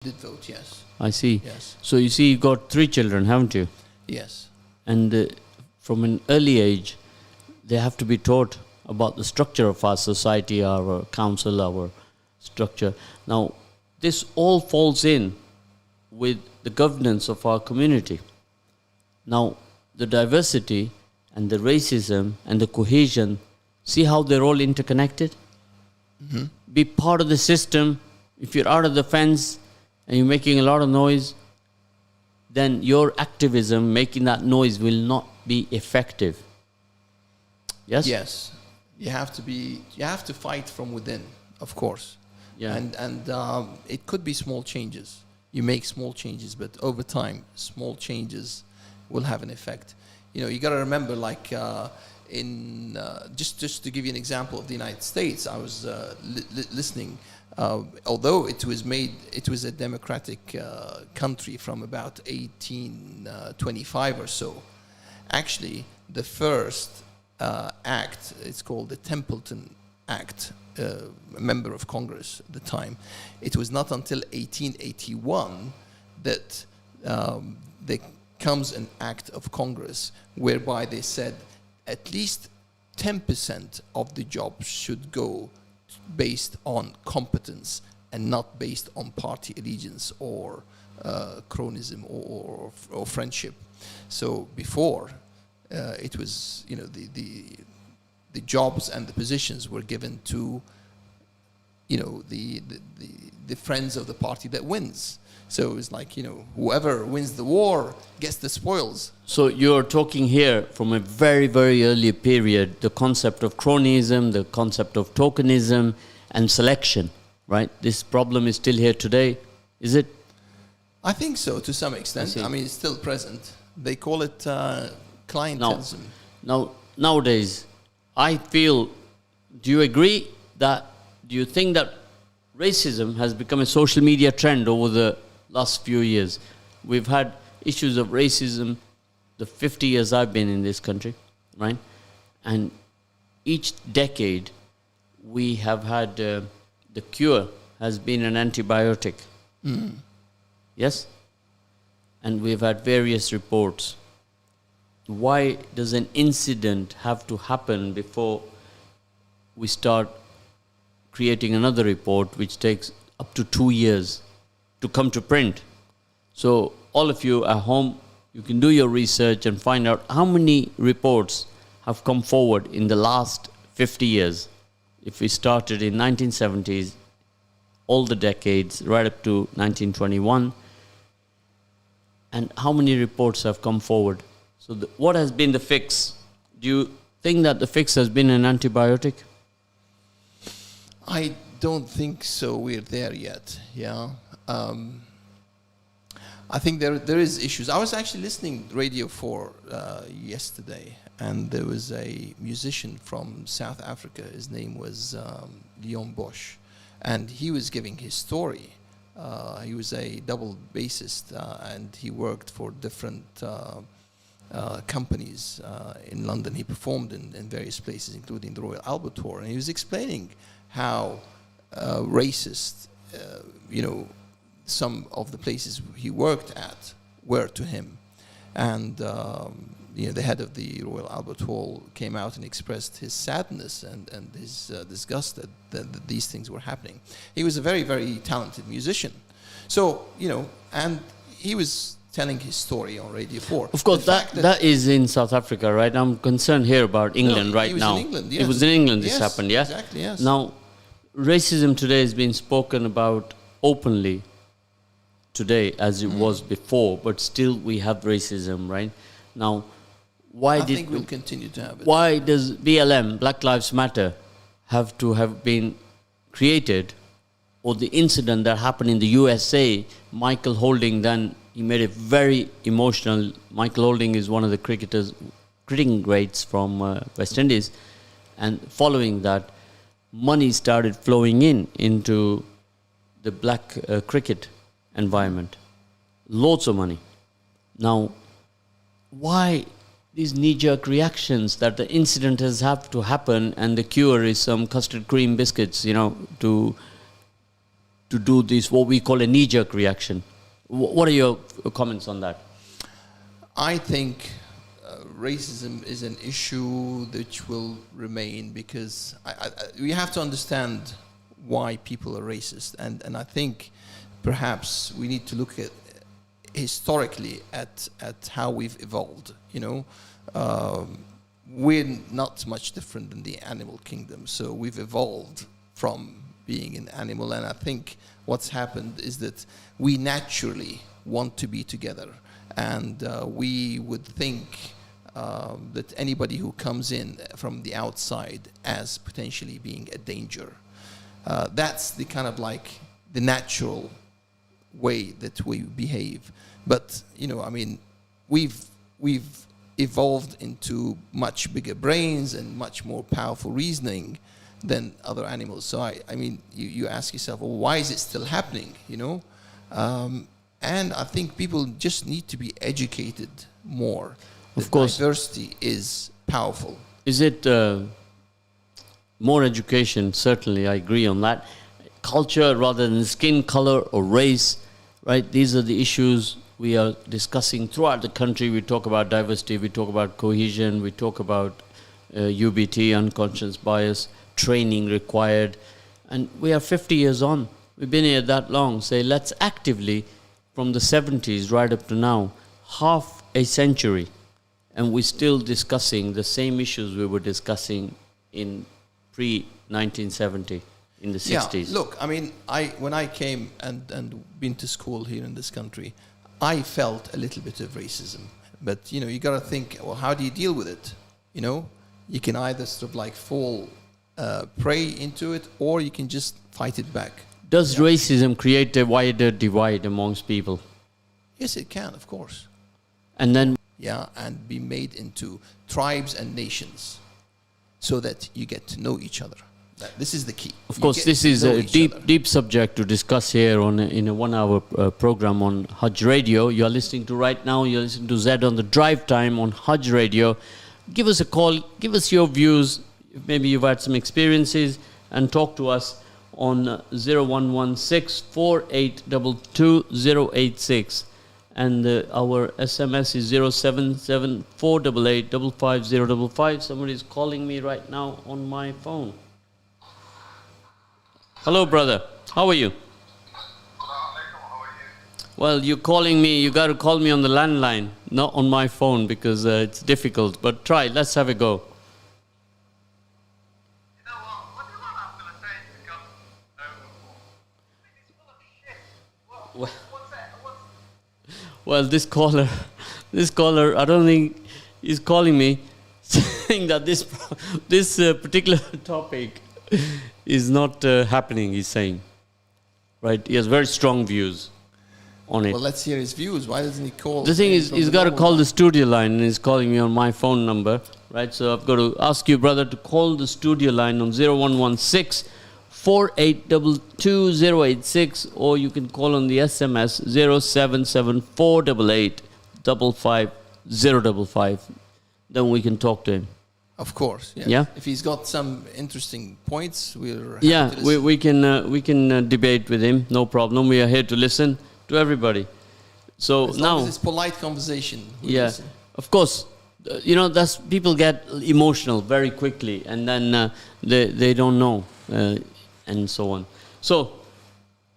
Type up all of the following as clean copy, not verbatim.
Did vote, yes. I see. Yes. So you see, you've got 3 children, haven't you? Yes. And from an early age, they have to be taught about the structure of our society, our council, our structure. Now, this all falls in with the governance of our community. Now, the diversity and the racism and the cohesion, see how they're all interconnected? Mm-hmm. Be part of the system. If you're out of the fence and you're making a lot of noise, then your activism, making that noise, will not be effective. Yes? Yes. You have to fight from within, of course. Yeah. And it could be small changes. You make small changes, but over time, small changes will have an effect. You got to remember, like just to give you an example of the United States, I was listening. Although it was a democratic country from about 1825 or so. Actually, the first act, it's called the Templeton Act, a member of Congress at the time. It was not until 1881 that there comes an act of Congress whereby they said at least 10% of the jobs should go based on competence and not based on party allegiance or cronism or friendship. So before, it was, the jobs and the positions were given to, the friends of the party that wins. So it's like, whoever wins the war gets the spoils. So you're talking here from a very, very early period, the concept of cronyism, the concept of tokenism and selection, right? This problem is still here today, is it? I think so, to some extent. I mean, it's still present. They call it clientelism. Now, nowadays, I feel, do you think that racism has become a social media trend over the last few years? We've had issues of racism the 50 years I've been in this country, right? And each decade we have had the cure has been an antibiotic. Mm. Yes? And we've had various reports. Why does an incident have to happen before we start creating another report, which takes up to 2 years to come to print? So all of you at home, you can do your research and find out how many reports have come forward in the last 50 years. If we started in 1970s, all the decades right up to 1921, and how many reports have come forward? So what has been the fix? Do you think that the fix has been an antibiotic? I don't think so. We're there yet. Yeah. I think there is issues. I was actually listening Radio 4 yesterday, and there was a musician from South Africa. His name was Leon Bosch, and he was giving his story. He was a double bassist, and he worked for different companies in London. He performed in various places, including the Royal Albert Tour, and he was explaining how racist, some of the places he worked at were to him. And the head of the Royal Albert Hall came out and expressed his sadness and his disgust that these things were happening. He was a very, very talented musician. So, and he was telling his story on Radio 4. Of course, that is in South Africa, right? I'm concerned here about England right now. In England, yes. It was in England this happened, yeah? Exactly, yes. Now, racism today has been spoken about openly today as it was before, but still we have racism, right? Now, I think we'll continue to have it. Why does BLM, Black Lives Matter, have to have been created? Or the incident that happened in the USA, Michael Holding, then he made it very emotional. Michael Holding is one of the cricketing greats from West Indies. And following that, money started flowing into the black cricket environment. Loads of money. Now, why these knee-jerk reactions that the incident has have to happen and the cure is some custard cream biscuits, to to do this, what we call a knee-jerk reaction. What are your comments on that? I think racism is an issue that will remain because we have to understand why people are racist. And I think perhaps we need to look at historically at how we've evolved. We're not much different than the animal kingdom. So we've evolved from being an animal. And I think what's happened is that we naturally want to be together. And we would think that anybody who comes in from the outside as potentially being a danger. That's the kind of like the natural way that we behave. But, we've evolved into much bigger brains and much more powerful reasoning than other animals. So, you ask yourself, well, why is it still happening, And I think people just need to be educated more. Of course. Diversity is powerful. Is it more education? Certainly, I agree on that. Culture rather than skin color or race, right? These are the issues we are discussing throughout the country. We talk about diversity, we talk about cohesion, we talk about UBT, unconscious bias, training required. And we are 50 years on. We've been here that long. Say, let's actively, from the 70s right up to now, half a century, and we're still discussing the same issues we were discussing in pre-1970, in the 60s. Yeah, look, when I came and been to school here in this country, I felt a little bit of racism. But, you got to think, well, how do you deal with it? You can either sort of like fall prey into it, or you can just fight it back. Does racism create a wider divide amongst people? Yes, it can, of course. And then... and be made into tribes and nations so that you get to know each other. This is the key. Of course, this is a deep subject to discuss here in a 1 hour program on Haj Radio. You are listening to right now, you're listening to Zed on the DriveTime on Haj Radio. Give us a call, give us your views. Maybe you've had some experiences, and talk to us on 0116 4822 086. And our SMS is 077 488 55055. Somebody is calling me right now on my phone. Hello, brother. How are you? Well, you're calling me. You got to call me on the landline, not on my phone, because it's difficult. But try. Let's have a go. Well, this caller, I don't think he's calling me saying that this particular topic is not happening, he's saying. Right? He has very strong views on it. Well, let's hear his views. Why doesn't he call? The thing is, he's got to call the studio line, and he's calling me on my phone number. Right? So I've got to ask you, brother, to call the studio line on 0116 4822 086, or you can call on the SMS 077 488 55055. Then we can talk to him. Of course, yeah. Yeah? If he's got some interesting points, we're happy to listen. we can debate with him, no problem. We are here to listen to everybody. So as now, long as it's polite conversation. Listen. Of course, that's people get emotional very quickly, and then they don't know. And so on. So,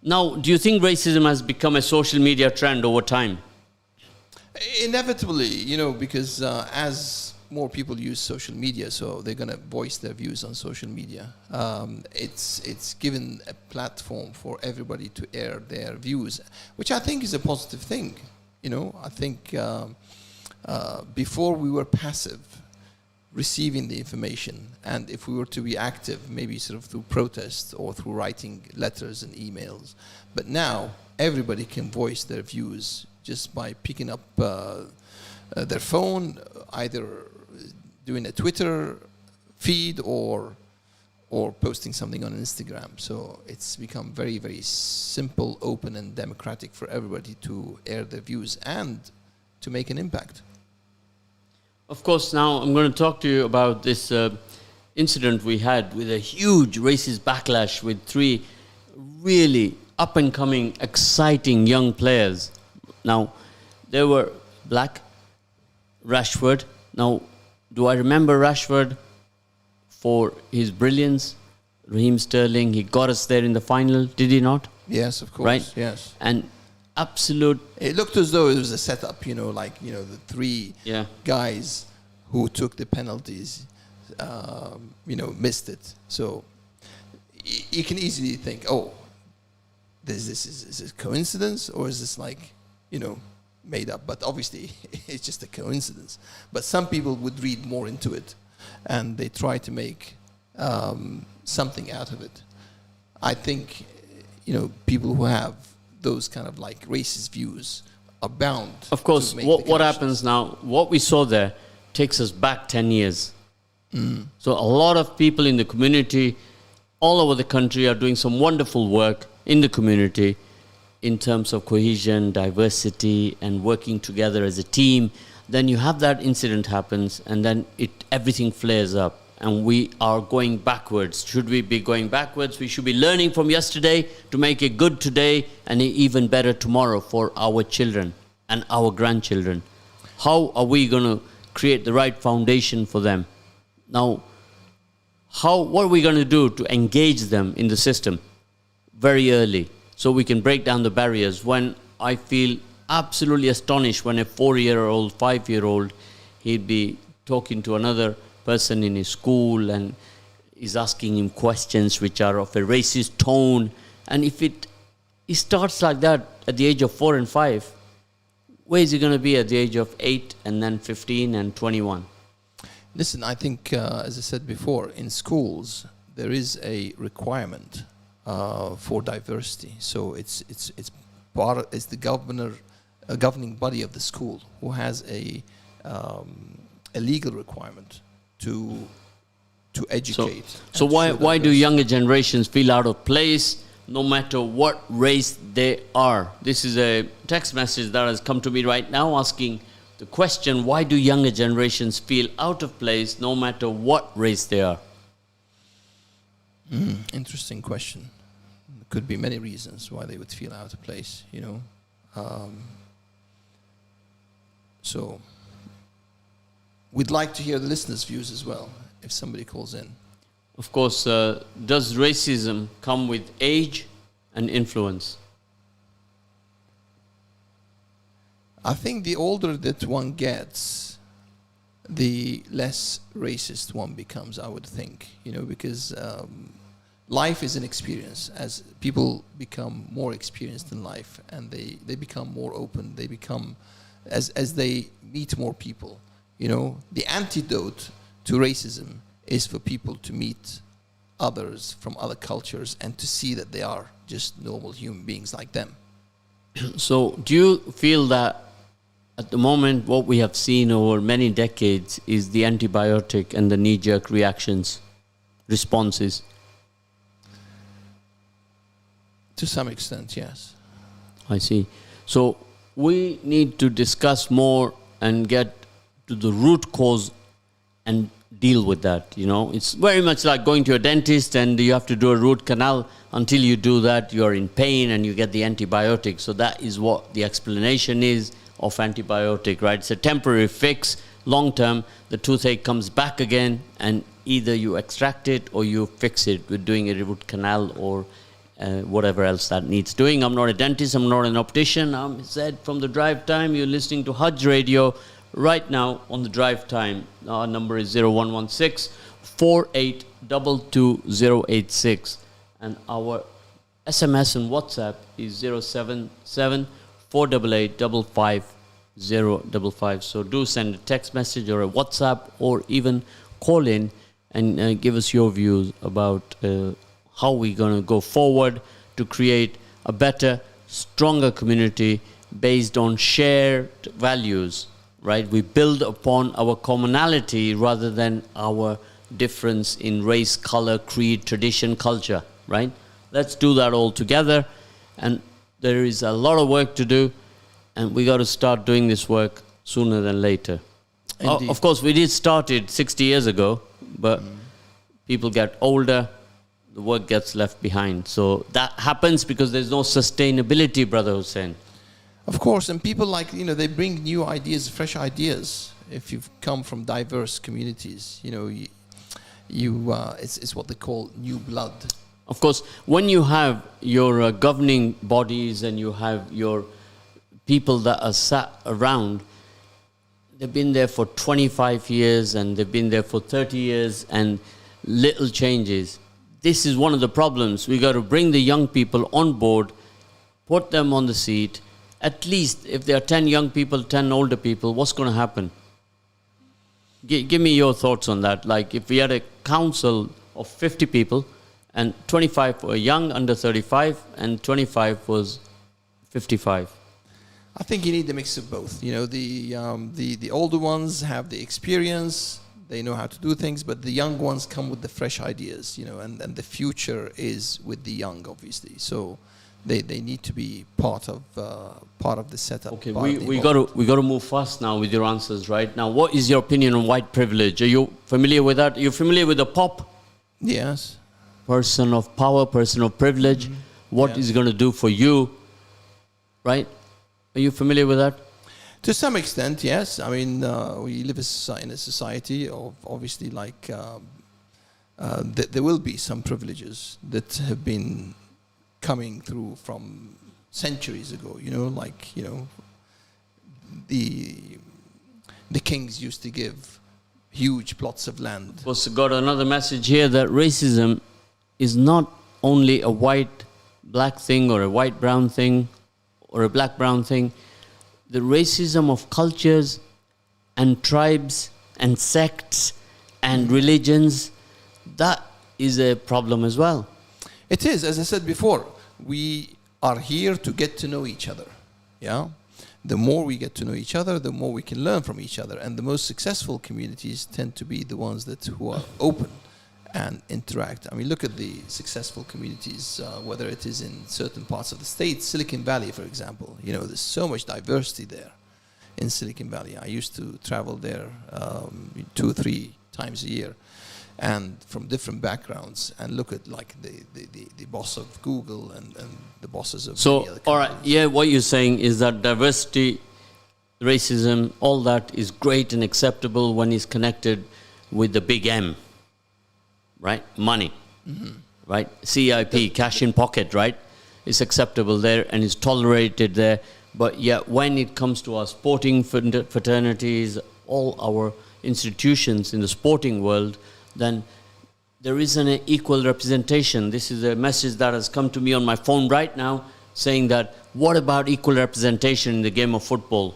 now, do you think racism has become a social media trend over time? Inevitably, because as more people use social media, so they're going to voice their views on social media. It's given a platform for everybody to air their views, which I think is a positive thing. I think before we were passive, receiving the information, and if we were to be active, maybe sort of through protest or through writing letters and emails. But now everybody can voice their views just by picking up their phone, either doing a Twitter feed or posting something on Instagram. So it's become very, very simple, open, and democratic for everybody to air their views and to make an impact. Of course, now I'm going to talk to you about this incident we had with a huge racist backlash with 3 really up and coming, exciting young players. Now, they were black, Rashford. Now, do I remember Rashford for his brilliance? Raheem Sterling, he got us there in the final, did he not? Yes, of course. Right? Yes. And absolute... It looked as though it was a setup, the three guys who took the penalties, missed it. So you can easily think, oh, is this coincidence, or is this made up? But obviously, it's just a coincidence. But some people would read more into it, and they try to make something out of it. I think, people who have those kind of racist views are bound. Of course, what happens now, what we saw there takes us back 10 years. So a lot of people in the community all over the country are doing some wonderful work in the community in terms of cohesion, diversity, and working together as a team. Then you have that incident happens, and then everything flares up, and we are going backwards. Should we be going backwards? We should be learning from yesterday to make it good today and even better tomorrow for our children and our grandchildren. How are we going to create the right foundation for them? Now, what are we going to do to engage them in the system very early so we can break down the barriers? When I feel absolutely astonished when a 4-year-old, 5-year-old, he'd be talking to another person in his school and is asking him questions which are of a racist tone. And if it starts like that at the age of 4 and 5, where is he going to be at the age of 8 and then 15 and 21? Listen, I think, as I said before, in schools there is a requirement for diversity. So it's the governing body of the school who has a legal requirement to educate. So why do younger generations feel out of place no matter what race they are? This is a text message that has come to me right now asking the question, why do younger generations feel out of place no matter what race they are? Interesting question. There could be many reasons why they would feel out of place, So we'd like to hear the listeners' views as well, if somebody calls in. Of course, does racism come with age and influence? I think the older that one gets, the less racist one becomes, I would think, because life is an experience. As people become more experienced in life and they become more open, they become, as they meet more people, the antidote to racism is for people to meet others from other cultures and to see that they are just normal human beings like them. So do you feel that at the moment what we have seen over many decades is the antibiotic and the knee-jerk responses? To some extent, yes. I see. So we need to discuss more and get to the root cause and deal with that, It's very much like going to a dentist and you have to do a root canal. Until you do that, you're in pain and you get the antibiotic. So that is what the explanation is of antibiotic, right? It's a temporary fix. Long term, the toothache comes back again and either you extract it or you fix it with doing a root canal or whatever else that needs doing. I'm not a dentist, I'm not an optician. I'm Zed from the DriveTime. You're listening to Haj Radio right now on the DriveTime. Our number is 0116 4822 and our SMS and WhatsApp is 077 488 55055. So do send a text message or a WhatsApp or even call in and give us your views about how we're going to go forward to create a better, stronger community based on shared values, right? We build upon our commonality rather than our difference in race, color, creed, tradition, culture, right? Let's do that all together. And there is a lot of work to do, and we got to start doing this work sooner than later. Of course, we did start it 60 years ago, but people get older, the work gets left behind. So that happens because there's no sustainability, Brother Hussein. Of course, and people like, they bring new ideas, fresh ideas. If you've come from diverse communities, it's what they call new blood. Of course, when you have your governing bodies and you have your people that are sat around, they've been there for 25 years and they've been there for 30 years and little changes. This is one of the problems. We got to bring the young people on board, put them on the seat. At least if there are 10 young people, 10 older people, what's going to happen? Give me your thoughts on that. Like if we had a council of 50 people and 25 were young, under 35, and 25 was 55. I think you need a mix of both. The older ones have the experience, they know how to do things, but the young ones come with the fresh ideas, and the future is with the young, obviously. So they need to be part of the setup. Okay, we got to move fast now with your answers right now. What is your opinion on white privilege? Are you familiar with that? Are you familiar with the POP? Yes. Person of power, person of privilege. Mm-hmm. What is it going to do for you? Right? Are you familiar with that? To some extent, yes. I mean, we live in a society of obviously there will be some privileges that have been coming through from centuries ago. The kings used to give huge plots of land. Of course, got another message here that racism is not only a white-black thing or a white-brown thing or a black-brown thing. The racism of cultures and tribes and sects and religions, that is a problem as well. It is, as I said before, we are here to get to know each other. Yeah? The more we get to know each other, the more we can learn from each other. And the most successful communities tend to be the ones who are open and interact. I mean, look at the successful communities, whether it is in certain parts of the state, Silicon Valley, for example. There's so much diversity there in Silicon Valley. I used to travel there 2 or 3 times a year, and from different backgrounds, and look at like the boss of Google and the bosses of many other companies. All right, yeah, what you're saying is that diversity, racism, all that is great and acceptable when it's connected with the big M. Right? Money. Mm-hmm. Right? CIP, cash in pocket, right? It's acceptable there and it's tolerated there. But yet when it comes to our sporting fraternities, all our institutions in the sporting world, then there isn't an equal representation. This is a message that has come to me on my phone right now saying that, what about equal representation in the game of football?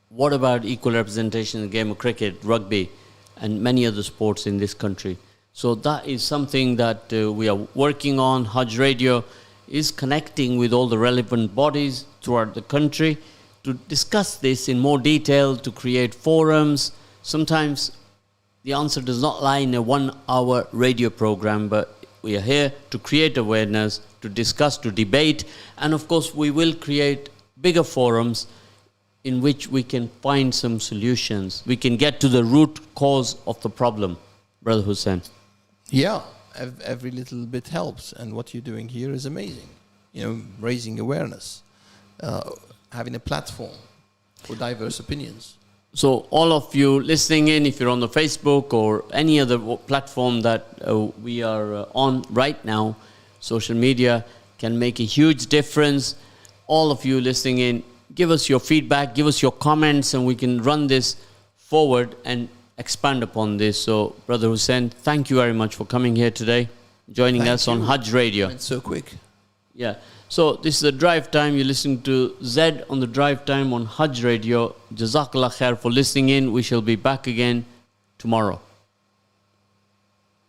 What about equal representation in the game of cricket, rugby, and many other sports in this country? So that is something that we are working on. Haj Radio is connecting with all the relevant bodies throughout the country to discuss this in more detail, to create forums. Sometimes the answer does not lie in a 1-hour radio program, but we are here to create awareness, to discuss, to debate, and of course we will create bigger forums in which we can find some solutions. We can get to the root cause of the problem. Brother Hussein. Yeah, every little bit helps, and what you're doing here is amazing. Raising awareness, having a platform for diverse opinions. So all of you listening in, if you're on the Facebook or any other platform that we are on right now, social media can make a huge difference. All of you listening in, give us your feedback, give us your comments, and we can run this forward and expand upon this. So, Brother Hussein, thank you very much for coming here today, joining us on Haj Radio. It's so quick. Yeah. So, this is the Drive Time. You're listening to Zed on the Drive Time on Haj Radio. Jazakallah khair for listening in. We shall be back again tomorrow.